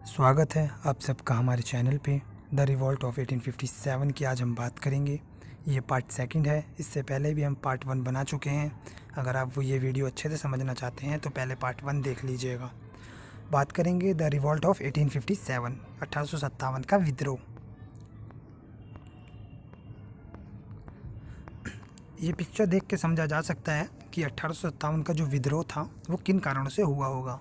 स्वागत है आप सबका हमारे चैनल पे द रिवॉल्ट ऑफ 1857 की आज हम बात करेंगे। ये पार्ट सेकंड है। इससे पहले भी हम पार्ट 1 बना चुके हैं। अगर आप ये वीडियो अच्छे से समझना चाहते हैं तो पहले पार्ट 1 देख लीजिएगा। बात करेंगे द रिवॉल्ट ऑफ 1857 1857 का विद्रोह। ये पिक्चर देख के समझा जा सकता है कि 1857 का जो विद्रोह था वो किन कारणों से हुआ होगा।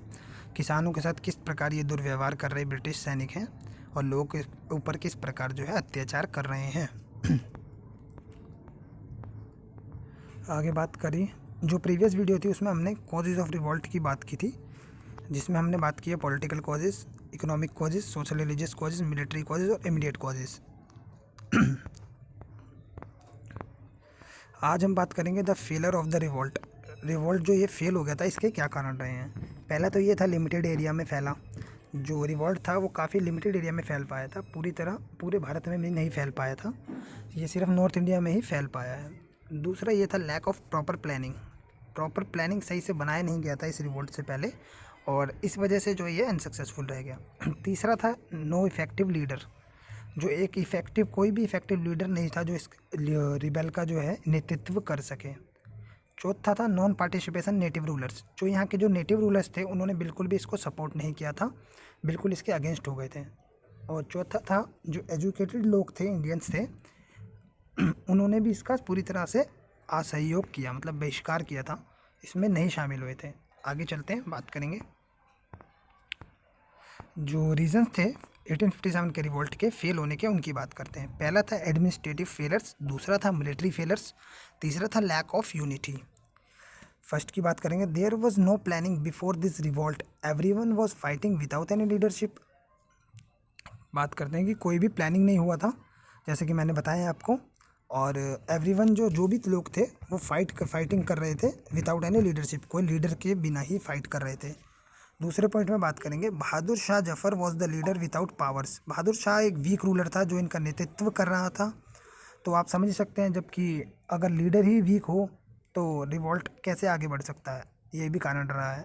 किसानों के साथ किस प्रकार ये दुर्व्यवहार कर रहे ब्रिटिश सैनिक हैं और लोगों के ऊपर किस प्रकार जो है अत्याचार कर रहे हैं। आगे बात करी, जो प्रीवियस वीडियो थी उसमें हमने कॉजेज ऑफ रिवॉल्ट की बात की थी, जिसमें हमने बात की है political causes, economic causes, social religious causes, military causes और इमीडिएट कॉजेज। आज हम बात करेंगे the failure of the revolt. Revolt जो ये फेल हो गया था इसके क्या कारण रहे हैं। पहला तो ये था लिमिटेड एरिया में फैला। जो रिवॉल्ट था वो काफ़ी लिमिटेड एरिया में फैल पाया था, पूरी तरह पूरे भारत में भी नहीं फैल पाया था। ये सिर्फ नॉर्थ इंडिया में ही फैल पाया है। दूसरा ये था lack of proper planning. Proper planning सही से बनाया नहीं गया था इस रिवॉल्ट से पहले, और इस वजह से जो ये अनसक्सेसफुल रह गया। तीसरा था नो इफेक्टिव लीडर। जो एक इफेक्टिव कोई भी इफेक्टिव लीडर नहीं था जो इस रिबेल का जो है नेतृत्व कर सके। चौथा था नॉन पार्टिसिपेशन नेटिव रूलर्स। जो यहाँ के जो नेटिव रूलर्स थे उन्होंने बिल्कुल भी इसको सपोर्ट नहीं किया था, बिल्कुल इसके अगेंस्ट हो गए थे। और चौथा था जो एजुकेटेड लोग थे, इंडियंस थे, उन्होंने भी इसका पूरी तरह से असहयोग किया, मतलब बहिष्कार किया था, इसमें नहीं शामिल हुए थे। आगे चलते हैं, बात करेंगे जो रीजंस थे 1857 के रिवोल्ट के फेल होने के, उनकी बात करते हैं। पहला था एडमिनिस्ट्रेटिव फेलर्स, दूसरा था मिलिट्री फेलर्स, तीसरा था लैक ऑफ यूनिटी। फर्स्ट की बात करेंगे, there was no planning before this revolt, everyone was fighting without any leadership. बात करते हैं कि कोई भी प्लानिंग नहीं हुआ था, जैसे कि मैंने बताया आपको, और एवरीवन जो भी लोग थे वो फाइटिंग कर रहे थे विदाउट एनी लीडरशिप, कोई लीडर के बिना ही फाइट कर रहे थे। दूसरे पॉइंट में बात करेंगे, Bahadur Shah Zafar was the leader without powers. Bahadur Shah एक वीक रूलर था जो इनका नेतृत्व कर रहा था। तो आप समझ सकते हैं, जबकि अगर लीडर ही वीक हो तो रिवॉल्ट कैसे आगे बढ़ सकता है, ये भी कारण रहा है।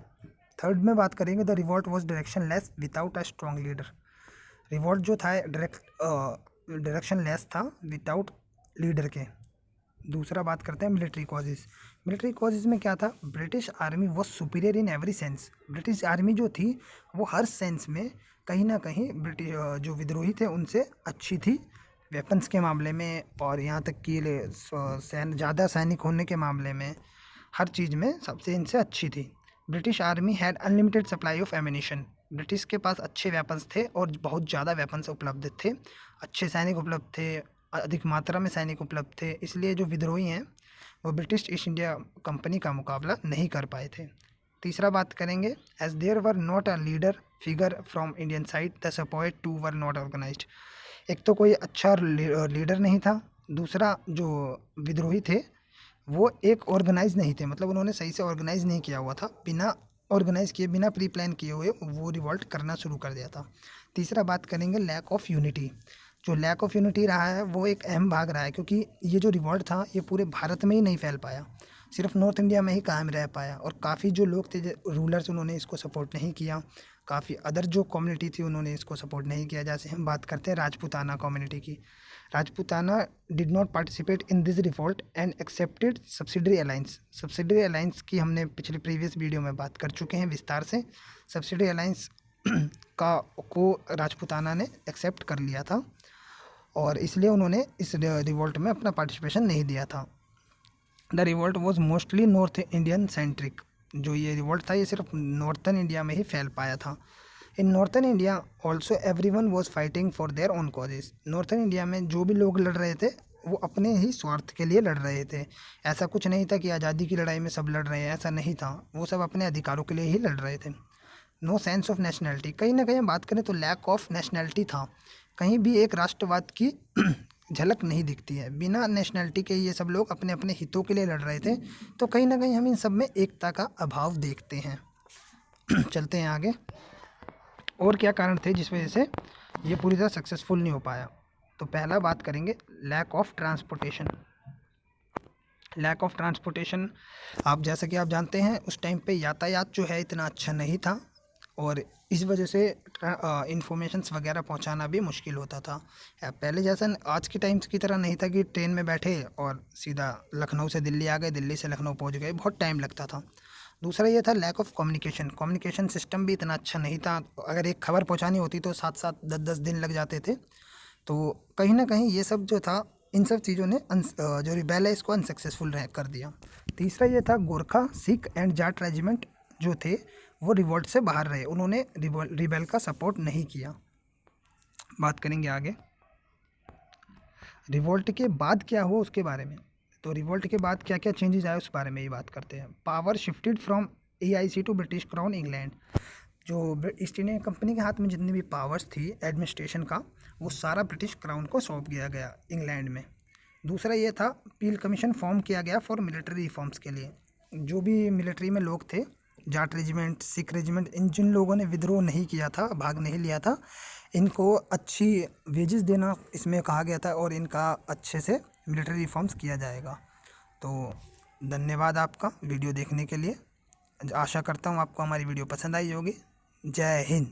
थर्ड में बात करेंगे, the revolt was direction less without a strong leader. Revolt जो था डायरेक्शन लेस था विदाउट लीडर के। दूसरा बात करते हैं मिलिट्री कॉजेज। मिलिट्री कॉजेज में क्या था, British army was superior in every sense. British army जो थी वो हर सेंस में कहीं ना कहीं ब्रिटिश जो विद्रोही थे उनसे अच्छी थी, वेपन्स के मामले में, और यहाँ तक कि ज़्यादा सैनिक होने के मामले में, हर चीज़ में सबसे इनसे अच्छी थी। British army had unlimited supply of ammunition. British के पास अच्छे वेपन्स थे और बहुत ज़्यादा वेपन्स उपलब्ध थे, अच्छे सैनिक उपलब्ध थे, अधिक मात्रा में सैनिक उपलब्ध थे। इसलिए जो विद्रोही हैं वो ब्रिटिश ईस्ट इंडिया कंपनी का मुकाबला नहीं कर पाए थे। तीसरा बात करेंगे, as there were not a leader figure from Indian side the support to were not organised. एक तो कोई अच्छा लीडर नहीं था, दूसरा जो विद्रोही थे वो एक ऑर्गेनाइज नहीं थे, मतलब उन्होंने सही से ऑर्गेनाइज नहीं किया हुआ था। बिना ऑर्गेनाइज किए, बिना प्री प्लान किए हुए वो रिवॉल्ट करना शुरू कर दिया था। तीसरा बात करेंगे लैक ऑफ यूनिटी। जो लैक ऑफ यूनिटी रहा है वो एक अहम भाग रहा है, क्योंकि ये जो रिवॉल्ट था ये पूरे भारत में ही नहीं फैल पाया, सिर्फ नॉर्थ इंडिया में ही कायम रह पाया। और काफ़ी जो लोग थे रूलर्स, उन्होंने इसको सपोर्ट नहीं किया। काफ़ी अदर जो कम्युनिटी थी उन्होंने इसको सपोर्ट नहीं किया। जैसे हम बात करते हैं राजपूताना कम्युनिटी की। Rajputana did not participate in this revolt and accepted subsidiary alliance. Subsidiary alliance की हमने पिछले प्रीवियस वीडियो में बात कर चुके हैं विस्तार से। सब्सिडरी अलायंस को राजपूताना ने एक्सेप्ट कर लिया था और इसलिए उन्होंने इस रिवॉल्ट में अपना पार्टिसिपेशन नहीं दिया था। The revolt was mostly north Indian centric. जो ये रिवॉल्ट था ये सिर्फ नॉर्थन इंडिया में ही फैल पाया था। In northern India also every was fighting for their own causes. Northern India में जो भी लोग लड़ रहे थे वो अपने ही स्वार्थ के लिए लड़ रहे थे। ऐसा कुछ नहीं था कि आज़ादी की लड़ाई में सब लड़ रहे हैं, ऐसा नहीं था। वो सब अपने अधिकारों के लिए ही लड़ रहे थे। No sense of nationality. कहीं ना कहीं बात करें तो लैक ऑफ नेशनैलिटी था, कहीं भी एक राष्ट्रवाद की झलक नहीं दिखती है। बिना नेशनैलिटी के ये सब लोग अपने अपने हितों के लिए लड़ रहे थे, तो कहीं ना कहीं हम इन सब में एकता का अभाव देखते हैं। चलते हैं आगे, और क्या कारण थे जिस वजह से ये पूरी तरह सक्सेसफुल नहीं हो पाया। तो पहला बात करेंगे lack of transportation. Lack of transportation, आप जैसा कि आप जानते हैं उस टाइम पे यातायात जो है इतना अच्छा नहीं था, और इस वजह से इंफॉर्मेशंस वगैरह पहुंचाना भी मुश्किल होता था। पहले जैसा आज के टाइम्स की तरह नहीं था कि ट्रेन में बैठे और सीधा लखनऊ से दिल्ली आ गए, दिल्ली से लखनऊ पहुंच गए, बहुत टाइम लगता था। दूसरा ये था लैक ऑफ कम्युनिकेशन सिस्टम भी इतना अच्छा नहीं था। अगर एक खबर पहुंचानी होती तो 7-7 10-10 दिन लग जाते थे। तो कहीं ना कहीं ये सब जो था, इन सब चीज़ों ने जो रिबेल है इसको अनसक्सेसफुल कर दिया। तीसरा ये था गोरखा, सिख एंड जाट रेजिमेंट जो थे वो रिवोल्ट से बाहर रहे, उन्होंने रिबेल का सपोर्ट नहीं किया। बात करेंगे आगे रिवोल्ट के बाद क्या हुआ उसके बारे में। तो रिवोल्ट के बाद क्या क्या चेंजेस आए उस बारे में ही बात करते हैं। Power shifted from AIC to British crown England. जो ईस्ट इंडिया कंपनी के हाथ में जितनी भी पावर्स थी एडमिनिस्ट्रेशन का, वो सारा ब्रिटिश क्राउन को सौंप दिया गया इंग्लैंड में। दूसरा ये था पील कमीशन फॉर्म किया गया फॉर मिलिट्री रिफॉर्म्स के लिए। जो भी मिलिट्री में लोग थे, जाट रेजिमेंट, सिख रेजिमेंट, इन जिन लोगों ने विद्रोह नहीं किया था, भाग नहीं लिया था, इनको अच्छी वेजेस देना इसमें कहा गया था और इनका अच्छे से मिलिट्री रिफॉर्म्स किया जाएगा। तो धन्यवाद आपका वीडियो देखने के लिए। आशा करता हूँ आपको हमारी वीडियो पसंद आई होगी। जय हिंद।